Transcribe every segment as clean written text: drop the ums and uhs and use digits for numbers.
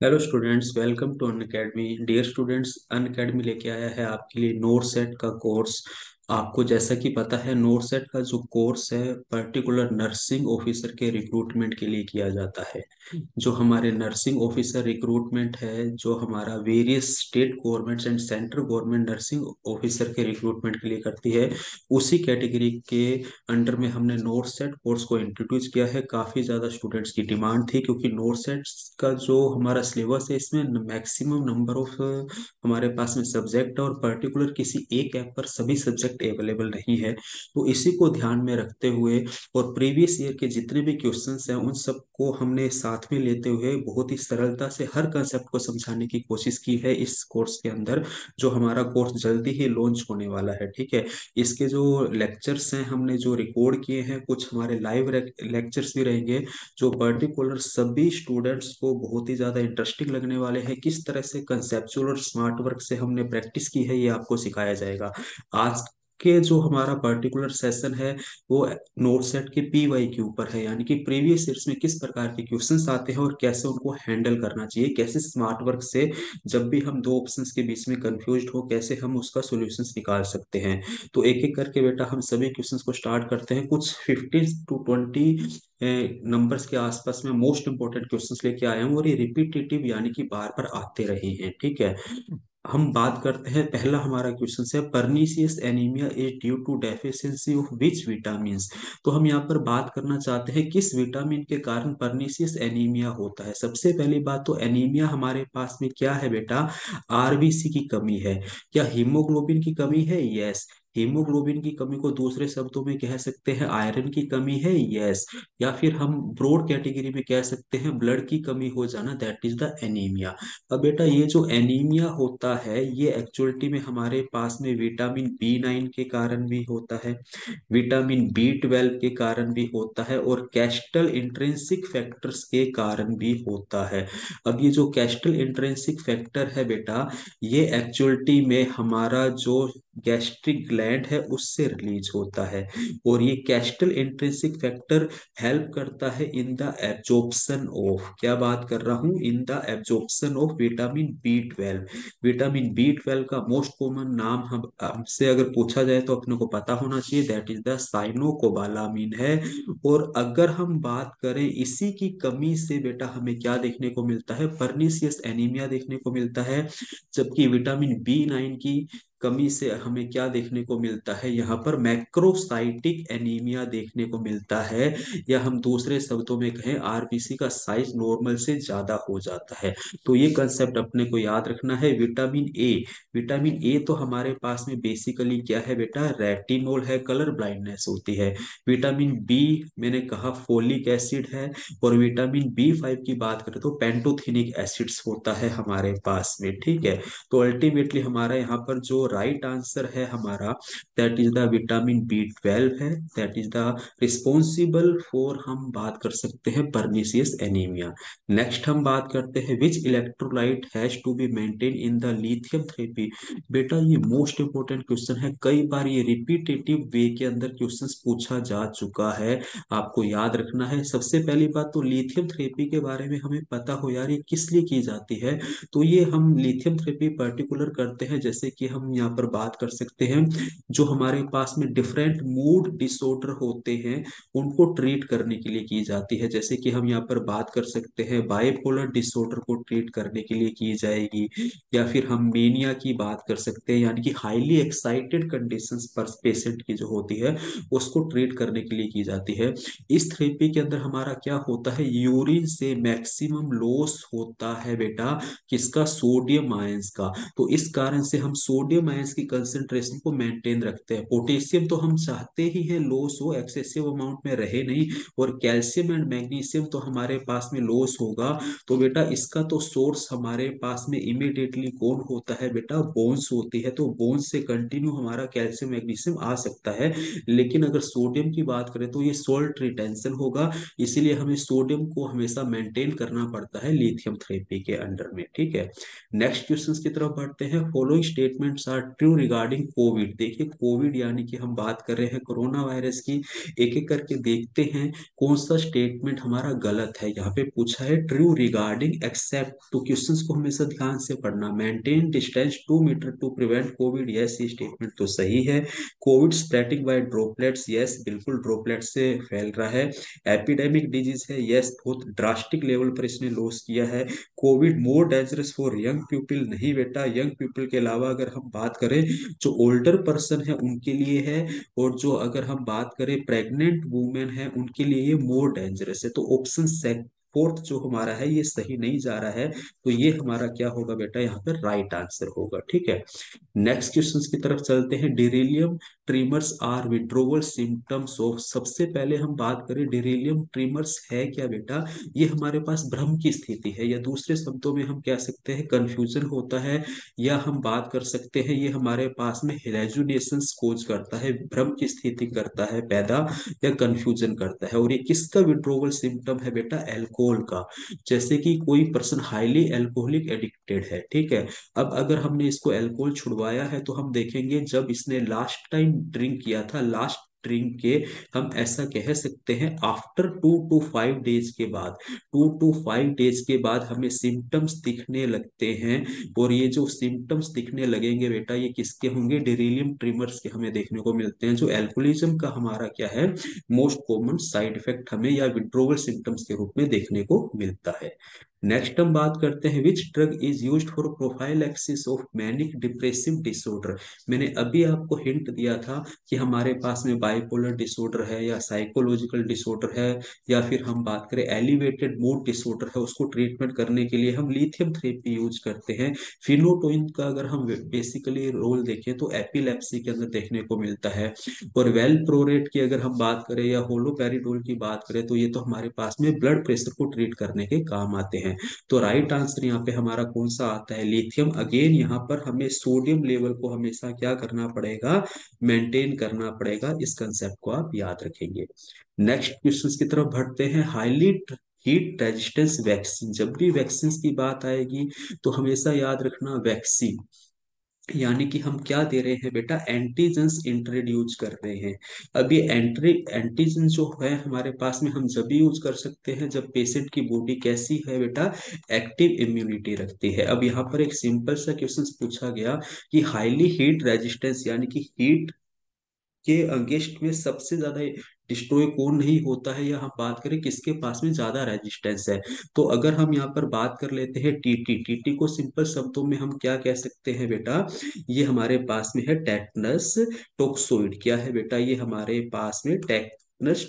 Hello students, welcome to Unacademy. Dear students, Unacademy लेके आया है आपके लिए नोट सेट का कोर्स। आपको जैसा कि पता है, नोट सेट का जो कोर्स है पर्टिकुलर नर्सिंग ऑफिसर के रिक्रूटमेंट के लिए किया जाता है। जो हमारे नर्सिंग ऑफिसर रिक्रूटमेंट है, जो हमारा various state governments and central government nursing officer के रिक्रूटमेंट के लिए करती है, उसी कैटेगरी के अंडर में हमने नोट सेट कोर्स को इंट्रोड्यूस किया है। काफ़ी ज़्यादा स्टूडेंट्स की डिमांड थी, क्योंकि नोट सेट्स का जो हमारा सिलेबस है, इसमें मैक्सिमम नंबर ऑफ हमारे पास में सब्जेक्ट और पर्टिकुलर किसी एक ऐप पर सभी सब्जेक्ट अवेलेबल नहीं है। तो इसी को ध्यान में रखते हुए और प्रीवियस ईयर के जितने भी क्वेश्चंस हैं उन सबको हमने साथ में लेते हुए बहुत ही सरलता से हर कंसेप्ट को समझाने की कोशिश की है इस कोर्स के अंदर, जो हमारा कोर्स जल्दी ही लॉन्च होने वाला है। ठीक है। इसके जो लेक्चर्स हैं हमने जो रिकॉर्ड किए हैं, कुछ हमारे लाइव लेक्चर्स भी रहेंगे, जो पर्टिकुलर सभी स्टूडेंट्स को बहुत ही ज्यादा इंटरेस्टिंग लगने वाले हैं। किस तरह से कंसेप्चुअल और स्मार्ट वर्क से हमने प्रैक्टिस की है, ये आपको सिखाया जाएगा। आज के जो हमारा पर्टिकुलर सेशन है वो नोट सेट के पीवाई के ऊपर है, यानी कि प्रीवियस ईयर्स में किस प्रकार के क्वेश्चंस आते हैं और कैसे उनको हैंडल करना चाहिए, कैसे स्मार्ट वर्क से जब भी हम दो ऑप्शंस के बीच में कंफ्यूज हो कैसे हम उसका सॉल्यूशंस निकाल सकते हैं। तो एक एक करके बेटा हम सभी क्वेश्चंस को स्टार्ट करते हैं। कुछ 15 to 20 नंबर्स के आसपास में मोस्ट इंपोर्टेंट क्वेश्चंस लेके आया हूँ, और ये रिपीटेटिव यानी कि बार बार आते रहे हैं। ठीक है। हम बात करते हैं, पहला हमारा क्वेश्चन है pernicious anaemia is due to deficiency of which vitamins. तो हम यहाँ पर बात करना चाहते हैं किस विटामिन के कारण परनीसियस एनीमिया होता है। सबसे पहली बात तो एनीमिया हमारे पास में क्या है बेटा, आरबीसी की कमी है। क्या हीमोग्लोबिन की कमी है? यस। हीमोग्लोबिन की कमी को दूसरे शब्दों में कह सकते हैं आयरन की कमी है। यस। या फिर हम ब्रॉड कैटेगरी में कह सकते हैं ब्लड की कमी हो जाना, दैट इज द एनीमिया। अब बेटा ये जो एनीमिया होता है ये एक्चुअलिटी में हमारे पास में विटामिन B9 के कारण भी होता है, विटामिन B12 के कारण भी होता है, और कैस्टल इंट्रिंसिक फैक्टर्स के कारण भी होता है। अब ये जो कैस्टल इंट्रिंसिक फैक्टर है बेटा, ये एक्चुअलिटी में हमारा जो गैस्ट्रिक ग्लैंड है उससे रिलीज होता है, और ये कैस्टल इंट्रिंसिक फैक्टर हेल्प करता है इन द एब्जॉर्प्शन ऑफ, क्या बात कर रहा हूं, in the absorption of vitamin B12। Vitamin B12 का मोस्ट कॉमन नाम हम हमसे अगर पूछा जाए तो अपने को पता होना चाहिए, दैट इज द साइनोकोबालामिन है। और अगर हम बात करें इसी की कमी से बेटा हमें क्या देखने को मिलता है, परनीसियस एनीमिया देखने को मिलता है। जबकि विटामिन B9 की कमी से हमें क्या देखने को मिलता है, यहाँ पर मैक्रोसाइटिक एनीमिया देखने को मिलता है, या हम दूसरे शब्दों में कहें आरबीसी का साइज नॉर्मल से ज्यादा हो जाता है। तो ये कंसेप्ट अपने को याद रखना है। विटामिन ए तो हमारे पास में बेसिकली क्या है बेटा, रेटिनोल है, कलर ब्लाइंडनेस होती है। विटामिन B मैंने कहा फोलिक एसिड है, और विटामिन B5 की बात करें तो पेंटोथेनिक एसिड्स होता है हमारे पास में। ठीक है। तो अल्टीमेटली हमारा यहाँ पर जो राइट आंसर है हमारा, that is the vitamin B12 है, that is the responsible for, हम बात कर सकते हैं परनीसियस एनीमिया। नेक्स्ट हम बात करते हैं which electrolyte has to be maintain in the lithium therapy. बेटा ये मोस्ट इंपोर्टेंट क्वेश्चन है, कई बार ये रिपीटेटिव वे के अंदर क्वेश्चंस पूछा जा चुका है, आपको याद रखना है। सबसे पहली बात तो लिथियम थेरेपी के बारे में हमें पता हो यार, ये किस लिए की जाती है। तो ये हम लिथियम थेरेपी पर्टिकुलर करते हैं, जैसे कि हम यहाँ पर बात कर सकते हैं जो हमारे पास में डिफरेंट मूड डिसऑर्डर होते हैं उनको ट्रीट करने के लिए की जाती है। जैसे कि हम यहाँ पर बात कर सकते हैं बाइपोलर डिसऑर्डर को ट्रीट करने के लिए की जाएगी, या फिर हम मेनिया की बात कर सकते हैं, यानी कि हाईली एक्साइटेड कंडीशंस पर पेशेंट की जो होती है उसको ट्रीट करने के लिए की जाती है। इस थेरेपी के अंदर हमारा क्या होता है, यूरिन से मैक्सिमम लॉस होता है बेटा, किसका, सोडियम आयंस का। तो इस कारण से हम सोडियम आयंस की कंसेंट्रेशन को मेंटेन रखते हैं। पोटेशियम तो हम चाहते ही है लॉस हो, एक्सेसिव अमाउंट में रहे नहीं, और कैल्शियम एंड मैग्नीशियम तो हमारे पास में लॉस होगा। तो बेटा इसका तो सोर्स हमारे पास में इमिडिएटली कौन होता है बेटा, बोन्स होती है। तो बोन्स से कंटिन्यू हमारा कैल्शियम मैग्नीशियम आ सकता है, लेकिन अगर सोडियम की बात करें तो ये सोल्ट रिटेंशन होगा, इसीलिए हमें सोडियम को हमेशा मेंटेन करना पड़ता है लिथियम थेरेपी के अंडर में। ठीक है। नेक्स्ट क्वेश्चंस की तरफ बढ़ते हैं। Following statements are true regarding COVID. देखिए कोविड यानी कि हम बात कर रहे हैं कोरोना वायरस की। एक एक करके देखते हैं कौन सा स्टेटमेंट हमारा गलत है। यहाँ पे पूछा है ट्रू रिगार्डिंग एक्सेप्ट, तो क्वेश्चंस को हमेशा ध्यान से पढ़ना। Maintain distance 2 metre to prevent COVID, yes ये स्टेटमेंट तो सही है। COVID spreading by droplets, yes बिल्कुल ड्रॉपलेट से फैल रहा है। एपिडेमिक डिजीज है, यस बहुत ड्रास्टिक लेवल पर इसने लॉस किया है। COVID more dangerous for young people, नहीं बेटा, यंग पीपल के अलावा अगर हम बात करें जो ओल्डर पर्सन है उनके लिए है, और जो अगर हम बात करें प्रेग्नेंट वुमेन है उनके लिए ये मोर डेंजरस है। तो ऑप्शन फोर्थ जो हमारा है ये सही नहीं जा रहा है, तो ये हमारा क्या होगा बेटा, यहाँ पर राइट आंसर होगा। ठीक है, नेक्स्ट क्वेश्चन की तरफ चलते हैं। Delirium tremors are withdrawal symptoms of, सबसे पहले हम बात करें डिरेलियम ट्रीमर्स है क्या बेटा, ये हमारे पास भ्रम की स्थिति है, या दूसरे शब्दों में हम कह सकते हैं कंफ्यूजन होता है, या हम बात कर सकते हैं ये हमारे पास में हेलुसिनेशंस कोज करता है, भ्रम की स्थिति करता है पैदा, या कंफ्यूजन करता है। और ये किसका विड्रोवल सिम्टम है बेटा, एल्कोहल का। जैसे कि कोई पर्सन हाईली एल्कोहलिक एडिक्टेड है, ठीक है, अब अगर हमने इसको अल्कोहल छुड़वाया है तो हम देखेंगे जब इसने लास्ट टाइम ड्रिंक किया था, लास्ट ड्रिंक के हम ऐसा कह सकते हैं आफ्टर 2 to 5 डेज के बाद, 2 to 5 डेज के बाद हमें सिम्टम्स दिखने लगते हैं। और ये जो सिम्टम्स दिखने लगेंगे बेटा ये किसके होंगे, डेरिलियम ट्रिमर्स के हमें देखने को मिलते हैं, जो एल्कोहलिज्म का हमारा क्या है मोस्ट कॉमन साइड इफेक्ट हमें या विड्रोवल सिम्टम्स के रूप में देखने को मिलता है। नेक्स्ट हम बात करते हैं which drug is used for prophylaxis of manic depressive disorder. मैंने अभी आपको हिंट दिया था कि हमारे पास में बाइपोलर डिसऑर्डर है या साइकोलॉजिकल डिसऑर्डर है, या फिर हम बात करें एलिवेटेड मूड डिसऑर्डर है, उसको ट्रीटमेंट करने के लिए हम लिथियम थेरेपी यूज करते हैं। फिनोटोइन का अगर हम बेसिकली रोल देखें तो एपिलेप्सी के अंदर देखने को मिलता है। और वेलप्रोरेट की अगर हम बात करें या होलोपेरिडोल की बात करें तो ये तो हमारे पास में ब्लड प्रेशर को ट्रीट करने के काम आते हैं। तो राइट आंसर यहाँ पे हमारा कौन सा आता है, लिथियम। अगेन यहाँ पर हमें सोडियम लेवल को हमेशा क्या करना पड़ेगा, मेंटेन करना पड़ेगा, इस कंसेप्ट को आप याद रखेंगे। नेक्स्ट क्वेश्चन की तरफ बढ़ते हैं। हाईली हीट रेजिस्टेंस वैक्सीन, जब भी वैक्सीन की बात आएगी तो हमेशा याद रखना वैक्सीन यानी कि हम क्या दे रहे हैं बेटा, एंटीजेंस इंट्रोड्यूस कर रहे हैं। अब ये एंटीजन जो है हमारे पास में हम जब भी यूज कर सकते हैं जब पेशेंट की बॉडी कैसी है बेटा, एक्टिव इम्यूनिटी रखती है। अब यहाँ पर एक सिंपल सा क्वेश्चन पूछा गया कि हाईली हीट रेजिस्टेंस यानी कि हीट के अगेंस्ट में सबसे ज्यादा डिस्ट्रॉय कौन नहीं होता है, या हम बात करें किसके पास में ज्यादा रेजिस्टेंस है। तो अगर हम यहाँ पर बात कर लेते हैं टीटी, टीटी को सिंपल शब्दों में हम क्या कह सकते हैं बेटा, ये हमारे पास में है टेटनस टोक्सोइड। क्या है बेटा, ये हमारे पास में टेटनस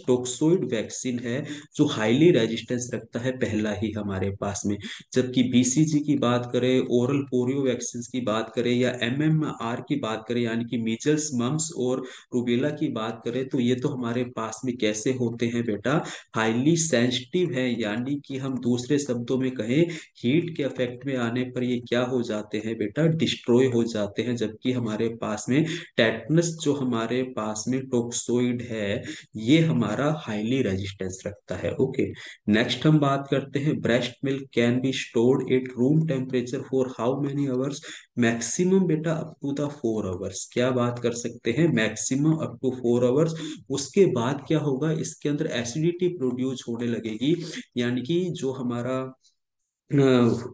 टोक्सोइड वैक्सीन है जो हाईली रेजिस्टेंस रखता है, पहला ही हमारे पास में। जबकि बीसीजी की बात करें, ओरल पोलियो वैक्सीन की बात करें, या एमएमआर की बात करें यानी कि मीजल्स मम्स और रूबेला की बात करें, तो ये तो हमारे पास में कैसे होते हैं बेटा, हाईली सेंसिटिव है, यानी कि हम दूसरे शब्दों में कहें हीट के इफेक्ट में आने पर ये क्या हो जाते हैं बेटा, डिस्ट्रॉय हो जाते हैं। जबकि हमारे पास में टेटनस जो हमारे पास में टोक्सोइड है ये हमारा हाईली रेजिस्टेंस रखता है। ओके, नेक्स्ट हम बात करते हैं breast milk can be stored at room temperature for how many hours, maximum बेटा अप टू द 4 आवर्स। क्या बात कर सकते हैं, मैक्सिमम अप टू 4 आवर्स। उसके बाद क्या होगा, इसके अंदर एसिडिटी प्रोड्यूस होने लगेगी, यानी कि जो हमारा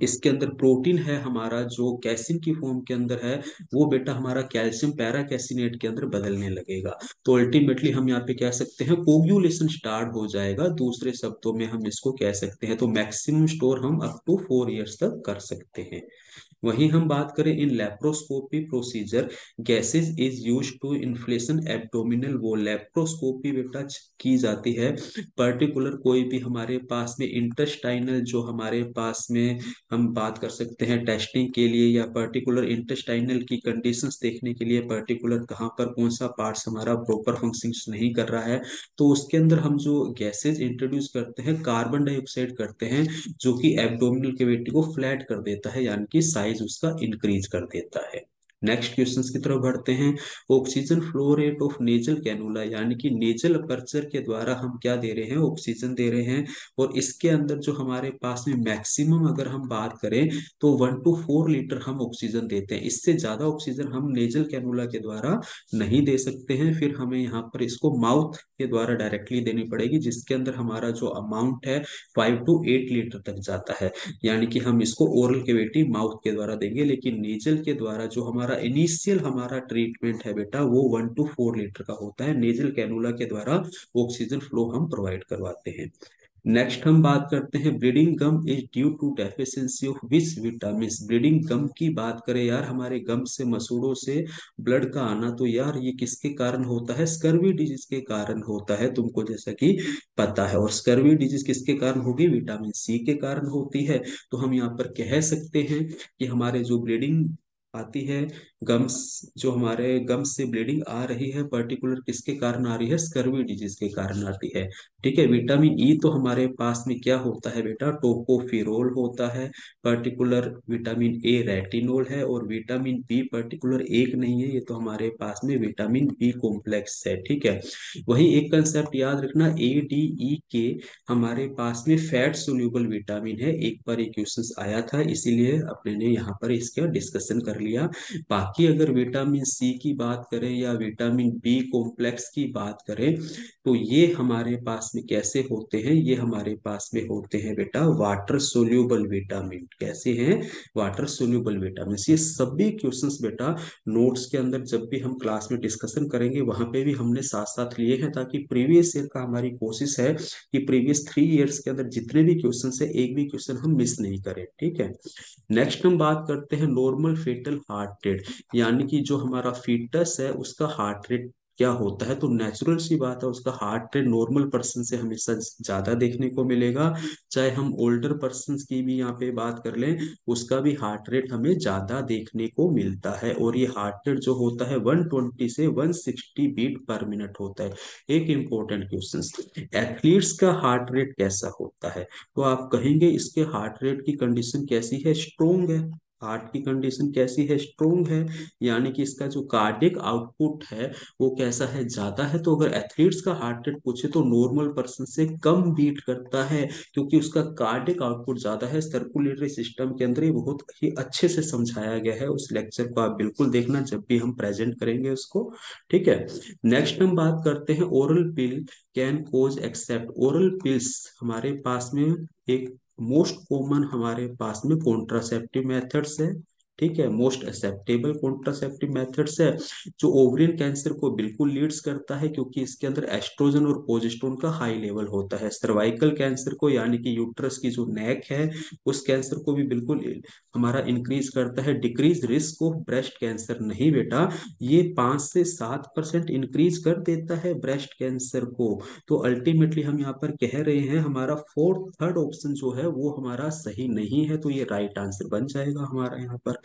इसके अंदर प्रोटीन है हमारा जो कैसिन की फॉर्म के अंदर है, वो बेटा हमारा कैल्शियम पैरा कैसिनेट के अंदर बदलने लगेगा। तो अल्टीमेटली हम यहाँ पे कह सकते हैं कोगुलेशन स्टार्ट हो जाएगा, दूसरे शब्दों में हम इसको कह सकते हैं। तो मैक्सिमम स्टोर हम अप टू 4 इयर्स तक कर सकते हैं। वहीं हम बात करें in laparoscopy procedure gases is use to inflation abdominal wall, laparoscopy बेटा की जाती है पर्टिकुलर कोई भी हमारे पास में इंटेस्टाइनल जो हमारे पास में हम बात कर सकते हैं टेस्टिंग के लिए, या पर्टिकुलर इंटेस्टाइनल की कंडीशंस देखने के लिए, पर्टिकुलर कहाँ पर कौन सा पार्ट्स हमारा प्रॉपर फंक्शन नहीं कर रहा है, तो उसके अंदर हम जो गैसेज इंट्रोड्यूस करते हैं कार्बन डाइऑक्साइड करते हैं, जो कि एब्डोमिनल कैविटी को फ्लैट कर देता है, यानी कि साइज उसका इंक्रीज कर देता है। नेक्स्ट क्वेश्चन की तरफ बढ़ते हैं। Oxygen flow rate of nasal cannula, यानी कि नेजल अपर्चर के द्वारा हम क्या दे रहे हैं, ऑक्सीजन दे रहे हैं। और इसके अंदर जो हमारे पास में मैक्सिमम अगर हम बात करें तो 1 to 4 लीटर हम ऑक्सीजन देते हैं। इससे ज्यादा ऑक्सीजन हम नेजल कैनुला के द्वारा नहीं दे सकते हैं। फिर हमें यहाँ पर इसको माउथ के द्वारा डायरेक्टली देनी पड़ेगी, जिसके अंदर हमारा जो अमाउंट है 5 to 8 लीटर तक जाता है। यानी कि हम इसको ओरल कैविटी माउथ के द्वारा देंगे, लेकिन नेजल के द्वारा जो हमारा इनिशियल हमारा ट्रीटमेंट है बेटा वो 1 to 4 लीटर का होता है। नेजल कैनुला के द्वारा ऑक्सीजन फ्लो हम प्रोवाइड करवाते हैं। नेक्स्ट हम बात करते हैं, bleeding gum is due to deficiency of which vitamin. Bleeding gum की बात करें यार, हमारे गम से मसूड़ों से ब्लड का आना, तो यार ये किसके कारण होता है, स्कर्वी डिजीज के कारण होता है, तुमको जैसा कि पता है। और स्कर्वी डिजीज किसके कारण होगी, विटामिन सी के कारण होती है। तो हम यहाँ पर कह सकते हैं कि हमारे जो ब्लीडिंग आती है, गम्स, जो हमारे गम्स से ब्लीडिंग आ रही है पर्टिकुलर किसके कारण आ रही है, स्कर्वी डिजीज के कारण आती है। ठीक है। विटामिन ई तो हमारे पास में क्या होता है बेटा, टोकोफिरोल होता है। पर्टिकुलर विटामिन ए रेटिनोल है, और विटामिन बी पर्टिकुलर एक नहीं है, ये तो हमारे पास में विटामिन बी कॉम्प्लेक्स है। ठीक है। वही एक कंसेप्ट याद रखना, ए डी ई के हमारे पास में फैट सोल्यूबल विटामिन है। एक बार ये क्वेश्चन आया था, इसीलिए अपने ने यहाँ पर इसका डिस्कशन कर लिया। बाकी अगर विटामिन सी की बात करें या विटामिन बी कॉम्प्लेक्स की बात करें, तो ये हमारे पास में कैसे होते हैं, ये हमारे पास में होते हैं बेटा वाटर सोल्यूबल विटामिन। कैसे हैं, वाटर सोल्यूबल विटामिन। ये सभी क्वेश्चंस बेटा नोट्स के अंदर जब भी हम क्लास में डिस्कशन करेंगे वहां पे भी हमने साथ साथ लिए हैं, ताकि प्रीवियस ईयर का हमारी कोशिश है कि प्रीवियस 3 इयर्स के अंदर जितने भी क्वेश्चन है एक भी क्वेश्चन हम मिस नहीं करें। ठीक है। नेक्स्ट हम बात करते हैं नॉर्मल फेटल हार्ट रेट, यानी कि जो हमारा फीटस है उसका हार्ट रेट क्या होता है। तो नेचुरल सी बात है, उसका हार्ट रेट नॉर्मल पर्सन से हमेशा ज्यादा देखने को मिलेगा। चाहे हम ओल्डर पर्सन की भी यहाँ पे बात कर लें, उसका भी हार्ट रेट हमें ज्यादा देखने को मिलता है। और ये हार्ट रेट जो होता है 120 से 160 बीट पर मिनट होता है। एक इंपॉर्टेंट क्वेश्चन, एथलीट्स का हार्ट रेट कैसा होता है, तो आप कहेंगे इसके हार्ट रेट की कंडीशन कैसी है, स्ट्रोंग है। हार्ट की कंडीशन कैसी है, स्ट्रोंग है। यानी कि इसका जो कार्डियक आउटपुट है वो कैसा है, ज्यादा है। तो अगर एथलीट्स का हार्ट रेट पूछे तो नॉर्मल पर्सन से कम बीट करता है, क्योंकि उसका कार्डियक आउटपुट ज्यादा है। सर्कुलेटरी सिस्टम के अंदर ये बहुत ही अच्छे से समझाया गया है। उस लेक्चर को आप बिल्कुल देखना जब भी हम प्रेजेंट करेंगे उसको। ठीक है। नेक्स्ट हम बात करते हैं oral pill can cause except. Oral pills हमारे पास में एक मोस्ट कॉमन हमारे पास में कॉन्ट्रासेप्टिव मेथड्स है। ठीक है, मोस्ट एक्सेप्टेबल कॉन्ट्रासेप्टिव मेथड्स है, जो ओवरियन कैंसर को बिल्कुल लीड्स करता है, क्योंकि इसके अंदर एस्ट्रोजन और प्रोजेस्टेरोन का हाई लेवल होता है। सर्वाइकल कैंसर को, यानी कि यूट्रस की जो नेक है, उस कैंसर को भी बिल्कुल हमारा इंक्रीज करता है। Decrease risk of breast cancer नहीं बेटा, ये 5 से 7% इंक्रीज कर देता है ब्रेस्ट कैंसर को। तो अल्टीमेटली हम यहाँ पर कह रहे हैं हमारा फोर्थ थर्ड ऑप्शन जो है वो हमारा सही नहीं है, तो ये राइट आंसर बन जाएगा हमारा यहाँ पर।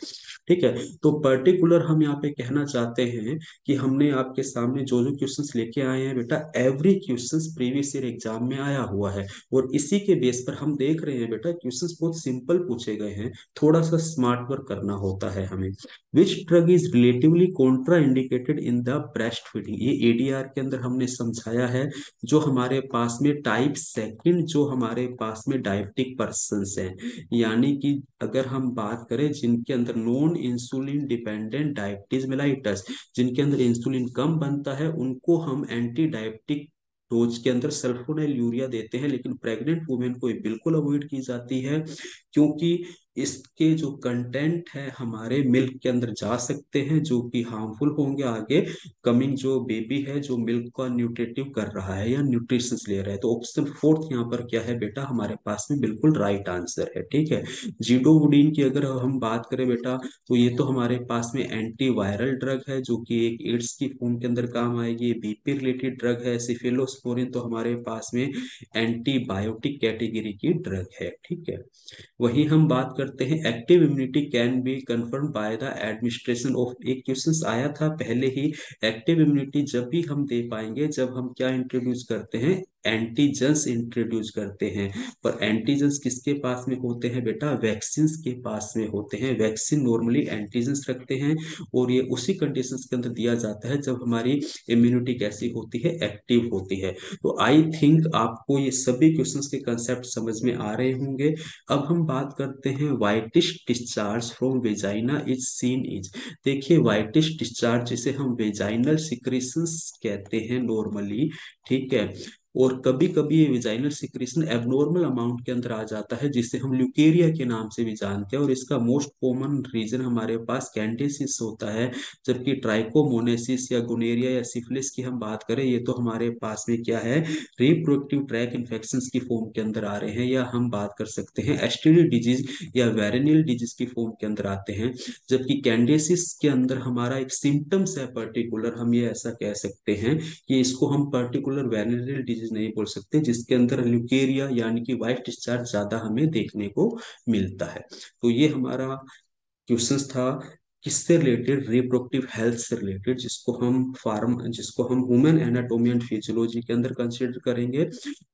ठीक है। तो पर्टिकुलर हम यहाँ पे कहना चाहते हैं कि हमने आपके सामने जो जो क्वेश्चंस लेके आए हैं बेटा, every questions previous year exam में आया हुआ है, और इसी के बेस पर हम देख रहे हैं बेटा क्वेश्चंस बहुत सिंपल पूछे गए हैं। थोड़ा सा स्मार्ट वर्क करना होता है हमें। Which drug is relatively Contra indicated in the breast feeding, ये एडीआर के अंदर हमने समझाया है। जो हमारे पास में टाइप सेकंड जो हमारे पास में डायबिटिक पर्सन हैं, यानी कि अगर हम बात करें जिनके अंदर non insulin dependent diabetes mellitus, जिनके अंदर इंसुलिन कम बनता है, उनको हम एंटी डायबिटिक डोज के अंदर सल्फोनाइल यूरिया देते हैं। लेकिन प्रेग्नेंट वुमेन को ये बिल्कुल अवॉइड की जाती है, क्योंकि इसके जो कंटेंट है हमारे मिल्क के अंदर जा सकते हैं, जो कि हार्मफुल होंगे आगे कमिंग जो बेबी है, जो मिल्क का न्यूट्रिटिव कर रहा है या न्यूट्रिशन ले रहा है। तो ऑप्शन फोर्थ यहाँ पर क्या है बेटा, हमारे पास में बिल्कुल राइट आंसर है। ठीक है। जीडोवुडीन की अगर हम बात करें बेटा, तो ये तो हमारे पास में एंटी वायरल ड्रग है, जो कि एक एड्स की खून के अंदर काम आएगी। बीपी रिलेटेड ड्रग है। सिफिलोस्पोरिन तो हमारे पास में एंटीबायोटिक कैटेगरी की ड्रग है। ठीक है। वही हम बात करते हैं, active immunity can be confirm by the administration of, एक क्वेश्चन आया था पहले ही, एक्टिव इम्यूनिटी जब भी हम दे पाएंगे जब हम क्या इंट्रोड्यूस करते हैं, एंटीजेंस इंट्रोड्यूस करते हैं। पर एंटीजेंस किसके पास में होते हैं बेटा? वैक्सीन के पास में होते हैं। वैक्सीन नॉर्मली एंटीजेंस रखते हैं और ये उसी कंडीशंस के अंदर दिया जाता है जब हमारी इम्यूनिटी कैसी होती है? एक्टिव होती है। तो आई थिंक आपको ये सभी क्वेश्चंस के कंसेप्ट समझ में आ रहे होंगे। अब हम बात करते हैं whitish discharge from vagina is seen is. देखिए व्हाइटिश डिस्चार्ज जिसे हम वेजाइनल सिक्रीशंस कहते हैं नॉर्मली, ठीक है, और कभी कभी ये वेजाइनल सिक्रीशन एबनॉर्मल अमाउंट के अंदर आ जाता है जिसे हम ल्यूकेरिया के नाम से भी जानते हैं, और इसका मोस्ट कॉमन रीजन हमारे पास कैंडेसिस होता है। जबकि ट्राइकोमोनेसिस या गुनेरिया या सिफिलिस की हम बात करें, ये तो हमारे पास में क्या है? रिप्रोडक्टिव ट्रैक इन्फेक्शंस की फॉर्म के अंदर आ रहे हैं, या हम बात कर सकते हैं एसटीडी डिजीज या वेरिनियल डिजीज की फॉर्म के अंदर आते हैं। जबकि कैंडेसिस के अंदर हमारा एक सिम्टम्स है पर्टिकुलर, हम ये ऐसा कह सकते हैं कि इसको हम पर्टिकुलर वेरिनियल डिजीज नहीं बोल सकते, जिसके अंदर ल्यूकेरिया यानी कि व्हाइट डिस्चार्ज ज्यादा हमें देखने को मिलता है। तो ये हमारा क्वेश्चंस था किससे रिलेटेड? रिप्रोडक्टिव हेल्थ से रिलेटेड, जिसको हम ह्यूमन एनाटोमी एंड फिजियोलॉजी के अंदर कंसीडर करेंगे।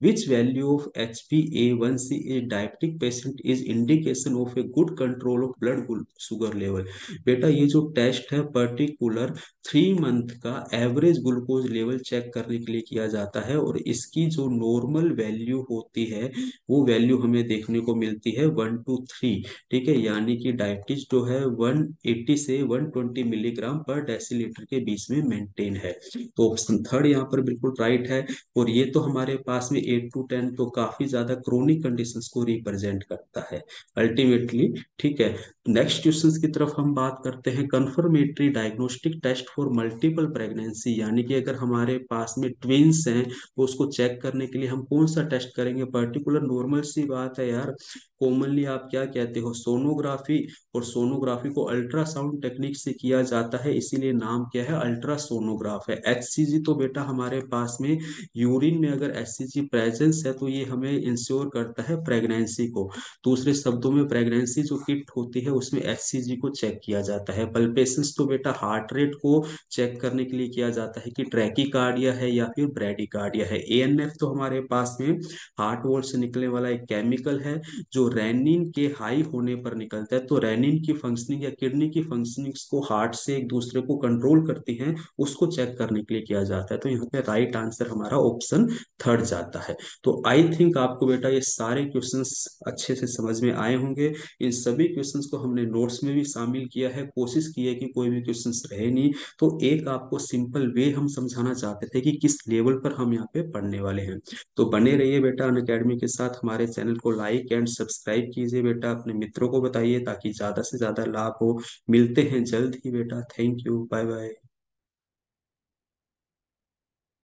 Which value of HbA1c A diabetic patient is indication of a good control of blood sugar level. बेटा ये जो टेस्ट है पर्टिकुलर 3 मंथ का एवरेज ग्लूकोज लेवल चेक करने के लिए किया जाता है, और इसकी जो नॉर्मल वैल्यू होती है वो वैल्यू हमें देखने को मिलती है 1 to 3। ठीक है, यानी कि डायबिटीज जो है 180 से 120 मिलीग्राम पर डेसीलीटर के बीच में मेंटेन है। तो ऑप्शन थर्ड यहाँ पर बिल्कुल राइट है। और ये तो हमारे पास में 8 to 10 तो काफी ज्यादा क्रोनिक कंडीशंस को रिप्रेजेंट करता है अल्टीमेटली। ठीक है, नेक्स्ट क्वेश्चंस की तरफ हम बात करते हैं। Confirmatory diagnostic test for multiple pregnancy, यानी कि अगर हमारे पास में ट्विंस हैं तो उसको चेक करने के लिए हम कौन सा टेस्ट करेंगे? पर्टिकुलर नॉर्मल सी बात है यार, कॉमनली आप क्या कहते हो? सोनोग्राफी। और सोनोग्राफी को अल्ट्रासाउंड टेक्निक से किया जाता है, इसीलिए नाम क्या है? अल्ट्रासोनोग्राफ है। HCG तो बेटा हमारे पास में यूरिन में अगर HCG प्रेजेंस है तो ये हमें इंश्योर करता है प्रेगनेंसी को। दूसरे शब्दों में प्रेगनेंसी जो किट होती है उसमें HCG को चेक किया जाता है। पल्पेशंस तो बेटा हार्ट रेट को चेक करने के लिए किया जाता है कि ट्रैकीकार्डिया है या फिर ब्रेडिकार्डिया है। ANF तो हमारे पास में हार्ट वॉल से निकलने वाला एक केमिकल है जो रेनिन के हाई होने पर निकलता है। तो रेनिन की फंक्शनिंग या किडनी की फंक्शनिंग को हार्ट से एक दूसरे को कंट्रोल करती हैं, उसको चेक करने के लिए किया जाता है। तो यहाँ पे राइट आंसर हमारा ऑप्शन थर्ड जाता है। तो आई थिंक आपको बेटा ये सारे क्वेश्चंस अच्छे से समझ में आए होंगे। इन सभी क्वेश्चंस को हमने नोट्स में भी शामिल किया है, कोशिश की है कि कोई भी क्वेश्चंस रहे नहीं। तो एक आपको सिंपल वे हम समझाना चाहते थे कि किस लेवल पर हम यहाँ पे पढ़ने वाले हैं। तो बने रहिए बेटा अनअकैडमी के साथ, हमारे चैनल को लाइक एंड सब्सक्राइब कीजिए बेटा, अपने मित्रों को बताइए ताकि ज्यादा से ज्यादा लाभ हो। मिलते हैं जल्द ही बेटा, थैंक यू, बाय बाय।